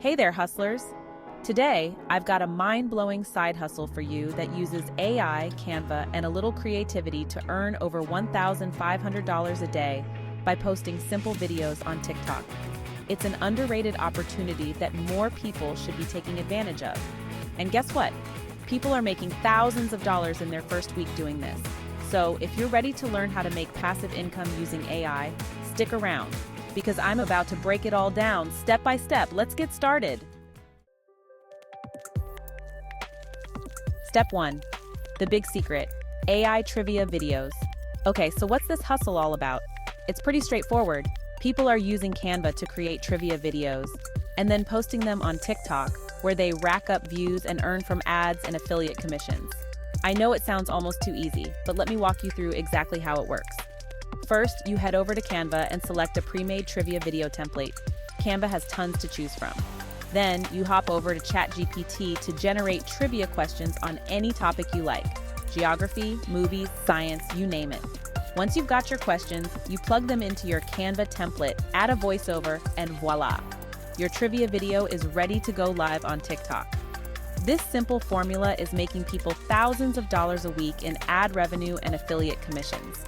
Hey there, hustlers! Today, I've got a mind-blowing side hustle for you that uses AI, Canva, and a little creativity to earn over $1,500 a day by posting simple videos on TikTok. It's an underrated opportunity that more people should be taking advantage of. And guess what? People are making thousands of dollars in their first week doing this. So if you're ready to learn how to make passive income using AI, stick around, because I'm about to break it all down step by step. Let's get started. Step 1. The big secret. AI trivia videos. Okay, so what's this hustle all about? It's pretty straightforward. People are using Canva to create trivia videos and then posting them on TikTok, where they rack up views and earn from ads and affiliate commissions. I know it sounds almost too easy, but let me walk you through exactly how it works. First, you head over to Canva and select a pre-made trivia video template. Canva has tons to choose from. Then, you hop over to ChatGPT to generate trivia questions on any topic you like. Geography, movies, science, you name it. Once you've got your questions, you plug them into your Canva template, add a voiceover, and voila! Your trivia video is ready to go live on TikTok. This simple formula is making people thousands of dollars a week in ad revenue and affiliate commissions.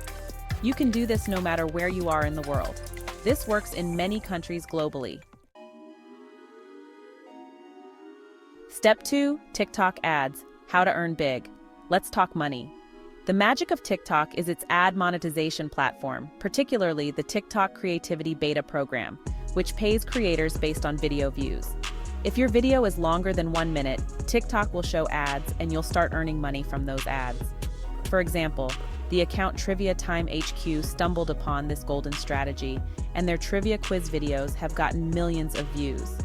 You can do this no matter where you are in the world. This works in many countries globally. Step 2, TikTok Ads, how to earn big. Let's talk money. The magic of TikTok is its ad monetization platform, particularly the TikTok Creativity Beta program, which pays creators based on video views. If your video is longer than 1 minute, TikTok will show ads and you'll start earning money from those ads. For example, the account Trivia Time HQ stumbled upon this golden strategy, and their trivia quiz videos have gotten millions of views.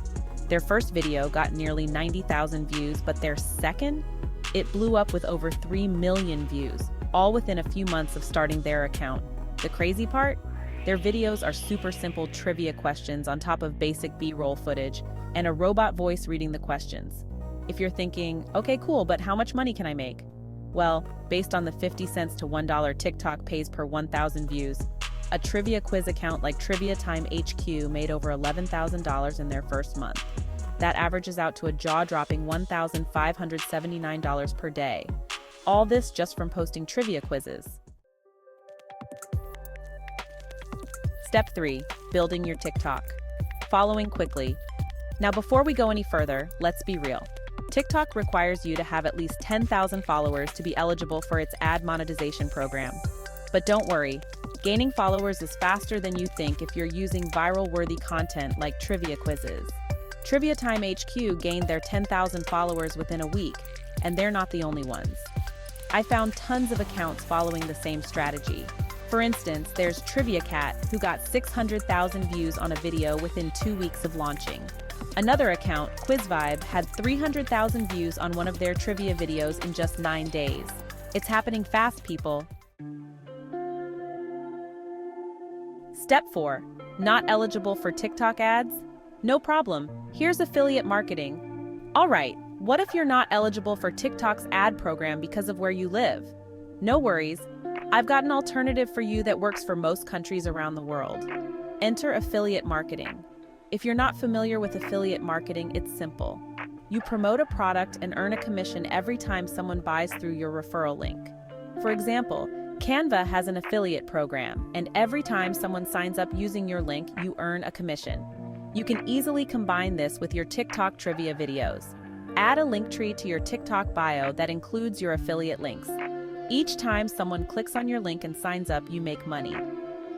Their first video got nearly 90,000 views, but their second? It blew up with over 3 million views, all within a few months of starting their account. The crazy part? Their videos are super simple trivia questions on top of basic B-roll footage and a robot voice reading the questions. If you're thinking, okay, cool, but how much money can I make? Well, based on the 50 cents to $1 TikTok pays per 1,000 views, a trivia quiz account like Trivia Time HQ made over $11,000 in their first month. That averages out to a jaw-dropping $1,579 per day. All this just from posting trivia quizzes. Step 3, building your TikTok. Following quickly. Now before we go any further, let's be real. TikTok requires you to have at least 10,000 followers to be eligible for its ad monetization program. But don't worry, gaining followers is faster than you think if you're using viral-worthy content like trivia quizzes. Trivia Time HQ gained their 10,000 followers within a week, and they're not the only ones. I found tons of accounts following the same strategy. For instance, there's Trivia Cat, who got 600,000 views on a video within 2 weeks of launching. Another account, Quiz Vibe, had 300,000 views on one of their trivia videos in just 9 days. It's happening fast, people. Step 4, not eligible for TikTok ads? No problem, here's affiliate marketing. All right, what if you're not eligible for TikTok's ad program because of where you live? No worries, I've got an alternative for you that works for most countries around the world. Enter affiliate marketing. If you're not familiar with affiliate marketing, it's simple. You promote a product and earn a commission every time someone buys through your referral link. For example, Canva has an affiliate program, and every time someone signs up using your link, you earn a commission. You can easily combine this with your TikTok trivia videos. Add a link tree to your TikTok bio that includes your affiliate links. Each time someone clicks on your link and signs up, you make money.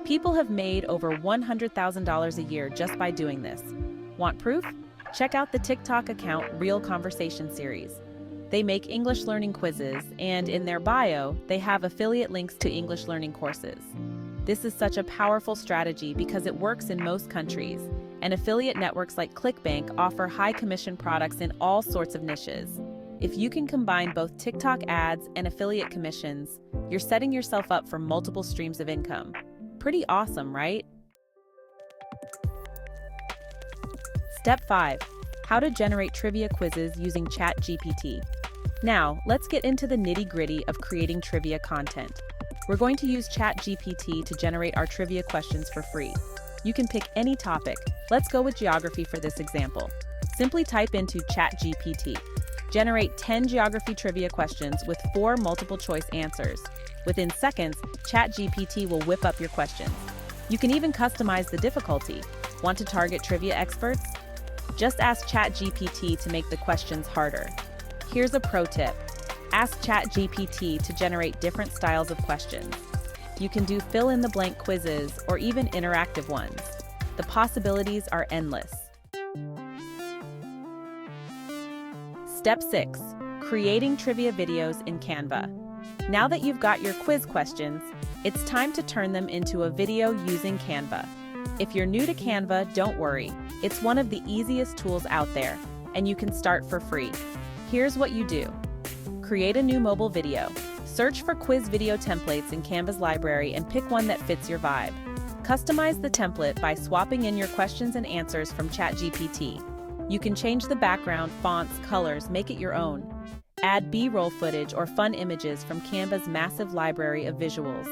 People have made over $100,000 a year just by doing this. Want proof? Check out the TikTok account Real Conversation series. They make English learning quizzes, and in their bio, they have affiliate links to English learning courses. This is such a powerful strategy because it works in most countries, and affiliate networks like ClickBank offer high commission products in all sorts of niches. If you can combine both TikTok ads and affiliate commissions, you're setting yourself up for multiple streams of income. Pretty awesome, right? Step 5, how to generate trivia quizzes using ChatGPT. Now, let's get into the nitty-gritty of creating trivia content. We're going to use ChatGPT to generate our trivia questions for free. You can pick any topic. Let's go with geography for this example. Simply type into ChatGPT. Generate 10 geography trivia questions with 4 multiple-choice answers. Within seconds, ChatGPT will whip up your questions. You can even customize the difficulty. Want to target trivia experts? Just ask ChatGPT to make the questions harder. Here's a pro tip. Ask ChatGPT to generate different styles of questions. You can do fill-in-the-blank quizzes or even interactive ones. The possibilities are endless. Step 6. Creating trivia videos in Canva. Now that you've got your quiz questions, it's time to turn them into a video using Canva. If you're new to Canva, don't worry. It's one of the easiest tools out there, and you can start for free. Here's what you do. Create a new mobile video. Search for quiz video templates in Canva's library and pick one that fits your vibe. Customize the template by swapping in your questions and answers from ChatGPT. You can change the background, fonts, colors, make it your own. Add B-roll footage or fun images from Canva's massive library of visuals.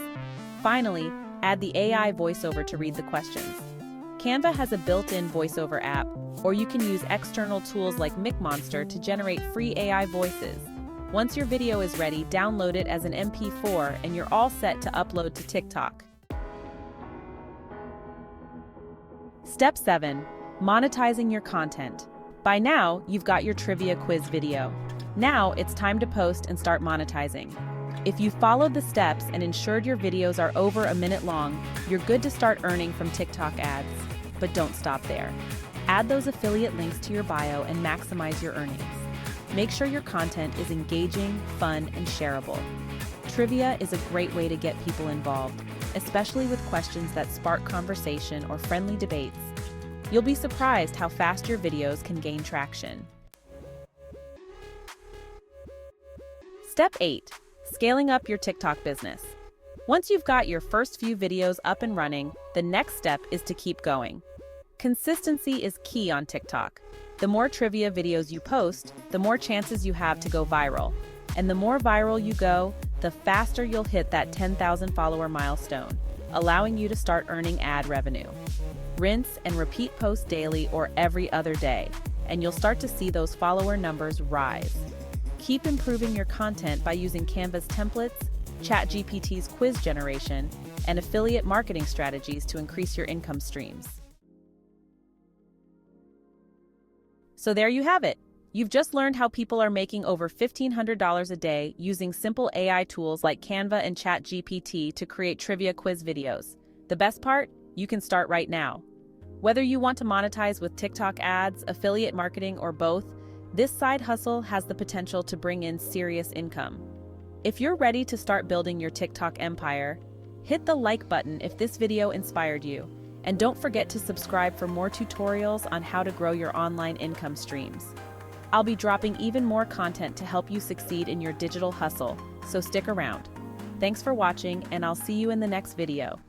Finally, add the AI voiceover to read the questions. Canva has a built-in voiceover app, or you can use external tools like MicMonster to generate free AI voices. Once your video is ready, download it as an MP4 and you're all set to upload to TikTok. Step 7. Monetizing your content. By now, you've got your trivia quiz video. Now it's time to post and start monetizing. If you followed the steps and ensured your videos are over a minute long, you're good to start earning from TikTok ads. But don't stop there. Add those affiliate links to your bio and maximize your earnings. Make sure your content is engaging, fun, and shareable. Trivia is a great way to get people involved, especially with questions that spark conversation or friendly debates. You'll be surprised how fast your videos can gain traction. Step 8. Scaling up your TikTok business. Once you've got your first few videos up and running, the next step is to keep going. Consistency is key on TikTok. The more trivia videos you post, the more chances you have to go viral. And the more viral you go, the faster you'll hit that 10,000 follower milestone, allowing you to start earning ad revenue. Rinse and repeat post daily or every other day, and you'll start to see those follower numbers rise. Keep improving your content by using Canva's templates, ChatGPT's quiz generation, and affiliate marketing strategies to increase your income streams. So there you have it. You've just learned how people are making over $1,500 a day using simple AI tools like Canva and ChatGPT to create trivia quiz videos. The best part? You can start right now. Whether you want to monetize with TikTok ads, affiliate marketing, or both, this side hustle has the potential to bring in serious income. If you're ready to start building your TikTok empire, hit the like button if this video inspired you. And don't forget to subscribe for more tutorials on how to grow your online income streams. I'll be dropping even more content to help you succeed in your digital hustle, so stick around. Thanks for watching, and I'll see you in the next video.